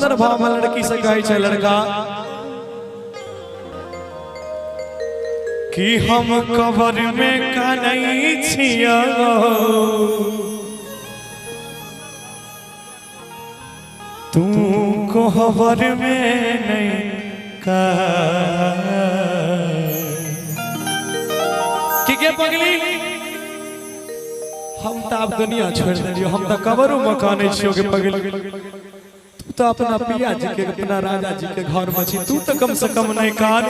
सुंदर भाव में लड़की से कहे छे लड़का कि हम कबर में का नहीं छिया तू कोहबर में नहीं का कि पगली हम तो आप दुनिया छोड़ दियो हम तो कबरों मकान छियो के पगली तू तो अपना पिया जी के अपना राजा जी के घर में छी तू तो कम से कम नहीं कान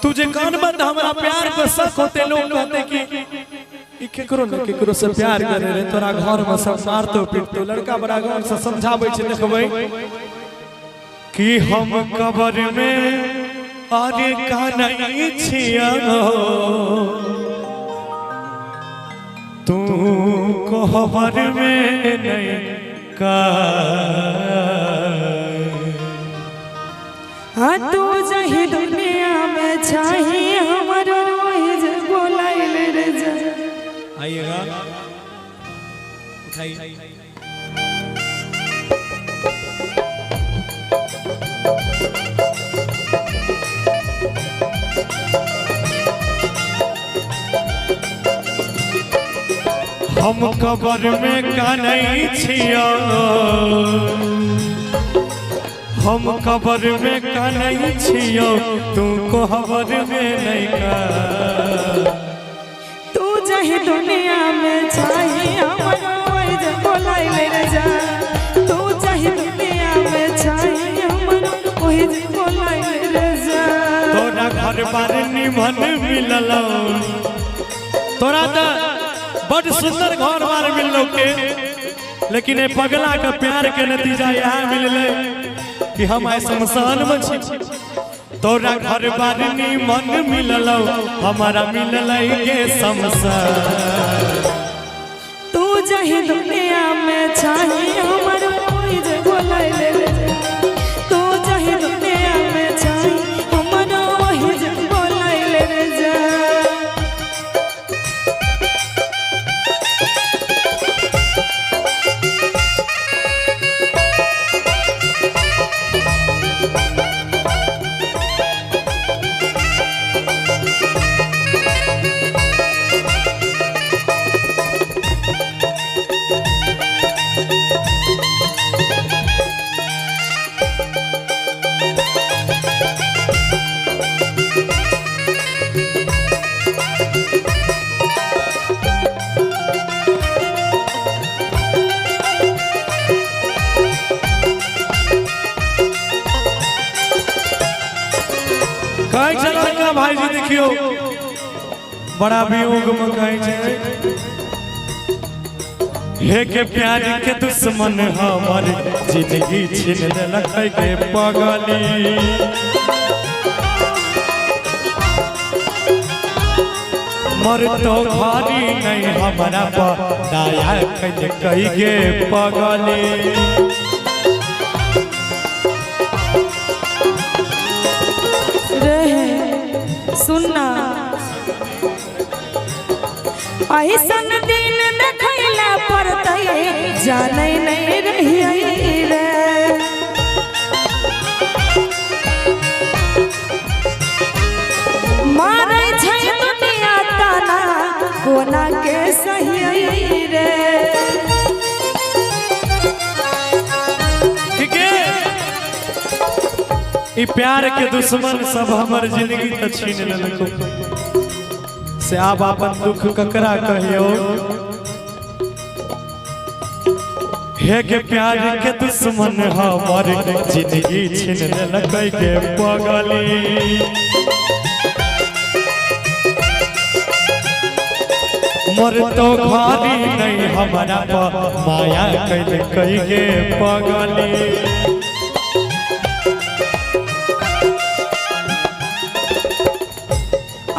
तुझे कान बंद हमारा प्यार पर शक होते लोग कहते कि केकरो न केकरो से प्यार करे रे तोरा घर में सब मारतो पीटतो लड़का बड़ा गौर से समझाबै छै देखबै कि हम कबर में आरे का नहीं छिया तू कोहबर में नहीं का हाँ तू जही दुनिया में चाहिए हमारा रोज बोलाइले रे जा आइएगा उठाइए हम कबर में का नहीं छिया हम कबर में का नहीं छिया तू कोहबर में नहीं का तू जही दुनिया में चाहिए हमारा रोज बोलाइले रे जा तू जही दुनिया में चाहिए हमारा रोज बोलाइले रे जा तोरा घर बार निमन मिलल तोरा तो बड़ सुंदर घर बार मिललो के लेकिन ए पगला के प्यार के नतीजा यह मिलले कि हम आए शमशान में छी तोरा घर बार निमन मिलल हमारा मिलल के शमशान तू जही दुनिया में चाहिए हमारा रोज बोलाइले रे जा तू जही दुनिया में चाहिए हमारा रोज बोलाइले रे जा भाई जी देखियो बड़ा वियोग में कहे छे हे के प्यार के दुश्मन हमारे जिंदगी छीन लेलक के पगली मर तो भारी नहीं हमारा दया कही के पगली सुनना ऐसन दिन देखैला पड़तै जानै नहीं रही रे मारै छै दुनिया ताना कोना के सही रे ई प्यार के दुश्मन सब हमर जिंदगी त छीन लेलको से आप अपन दुख ककरा कहियो हे के प्यार के दुश्मन हमर जिंदगी छीन लेलक के पगली मर तो खाली नहीं हमारा माया कैल कही के पगली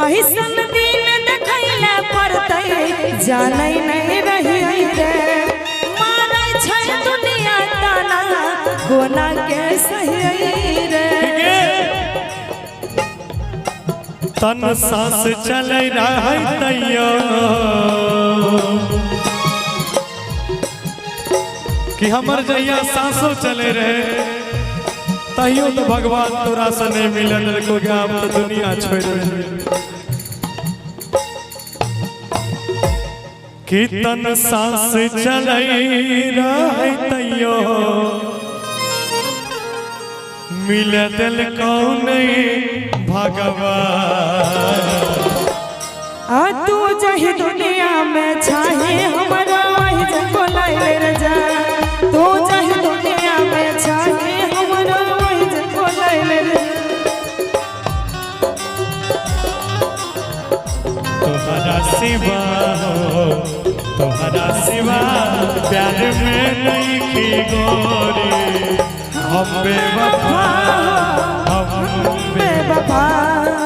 ऐसन दिन देखैला पड़तै जानै नहीं रही रे मारै छै दुनिया ताना कोना के सही रे तन सांस चलै रहै तैयो कि हमर जहिया सांसो चले रहे तहियो तो भगवान तोरा से नहीं मिलल को क्या अब तो दुनिया छोड़ दे कीर्तन सांस चलई रहे तैयो मिले दिल कौन भगवान तू जही दुनिया में छाहे हमारा वही जको लाइले रे जा तू जही दुनिया में छाहे हमारा वही जको लाइले रे तोहरा सिवा तोहरा सिवा प्यार में नहीं की गोरी हम बेवफा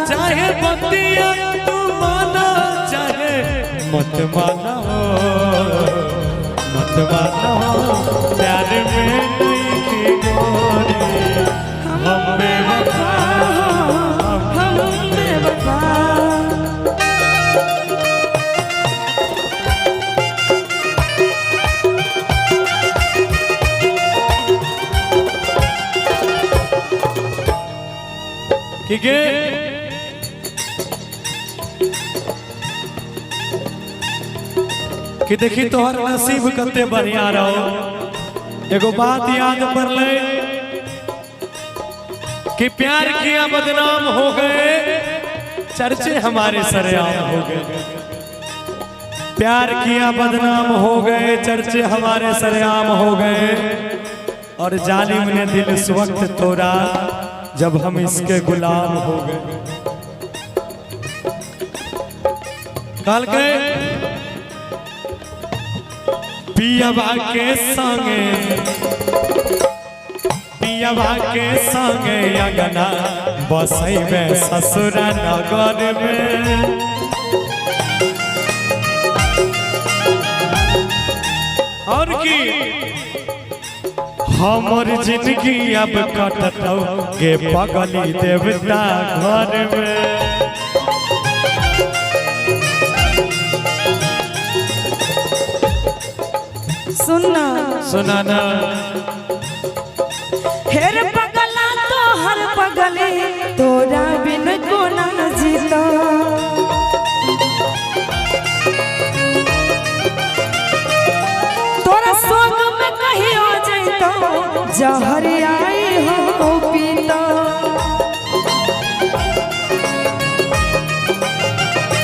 चाहे बतिया तू माना चाहे मत माना प्यार में नहीं की गोरी हम बेवफा कि देखी तोहर नसीब कते बढ़िया रहो एगो बात याद पर ले कि प्यार किया बदनाम हो गए चर्चे हमारे सरेआम हो गए प्यार किया बदनाम हो गए चर्चे हमारे सरेआम हो गए और जालिम ने दिल इस वक्त तोड़ा जब हम इसके गुलाम हो गए कल के पियावा के संगे अगना बसैबे ससुरा नगर में और की हमर जिंदगी अब कटतौ के पगली देवता घर में सुनना सुनाना हेर पगला तो हर पगले तोरा बिन कोना जीता तोरा संग में कहीं हो जैतो जहर आई हो पीता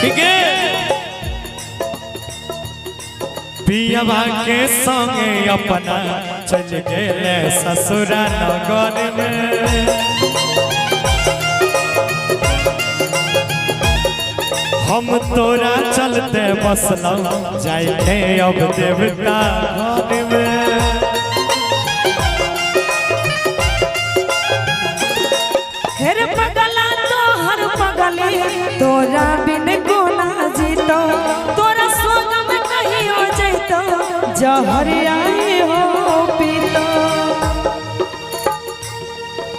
ठीक है पियावा के संगे अपना चल गेले ससुरा नगर में हम तोरा चलते बसलौ जाइए अब देवता घर में हेर पगला तो हर पगले तोरा बिन कोना जीतो तोरा संग में कहीं हो जैतो जहर आई हो पीतो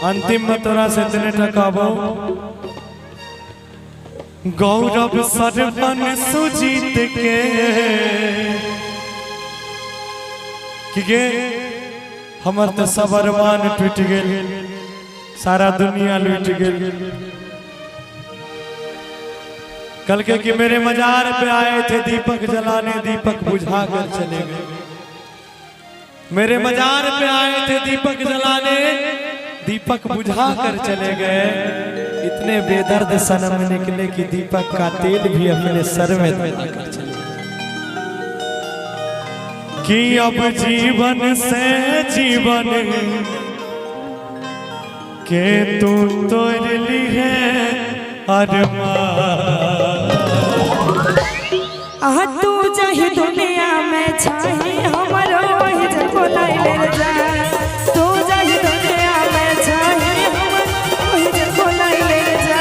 अंतिम में तोरा से इतने टकाबो गौरव सरपन सुजीत के हमर तो सब अरमान टूट गेल सारा दुनिया लूट गेल कल के कि मेरे मजार पे आए थे दीपक जलाने दीपक बुझा कर चले गए मेरे मजार पे आए थे दीपक जलाने दीपक बुझा कर चले गए इतने बेदर्द सनम निकले कि दीपक का तेल भी अपने सर में दबा कर चले कि अब जीवन से जीवन के तू तोड़ ली है तू जही दुनिया में छाही हमारो वही जको लाइले रे जा तू जही दुनिया में छाही हमारो वही जको लाइले रे जा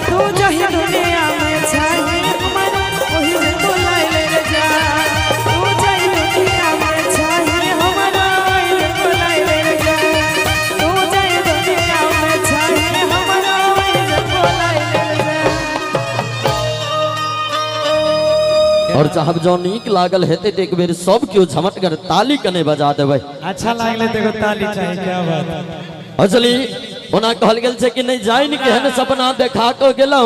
तू जही दुनिया में छाही हमारो वही जको लाइले रे जा तू जही दुनिया में छाही हमारो वही जको लाइले रे जा तू जही दुनिया में छाही हमारो वही जको लाइले रे जा और साहब जो नीक लागल हेते एक बेर सब क्यों झमट कर ताली कने बजा देबै अच्छा लागले देखो ताली चाहिए क्या बात असली ओना कहल गेल छै कि नहीं जाइन केहन सपना देखा के गेलौ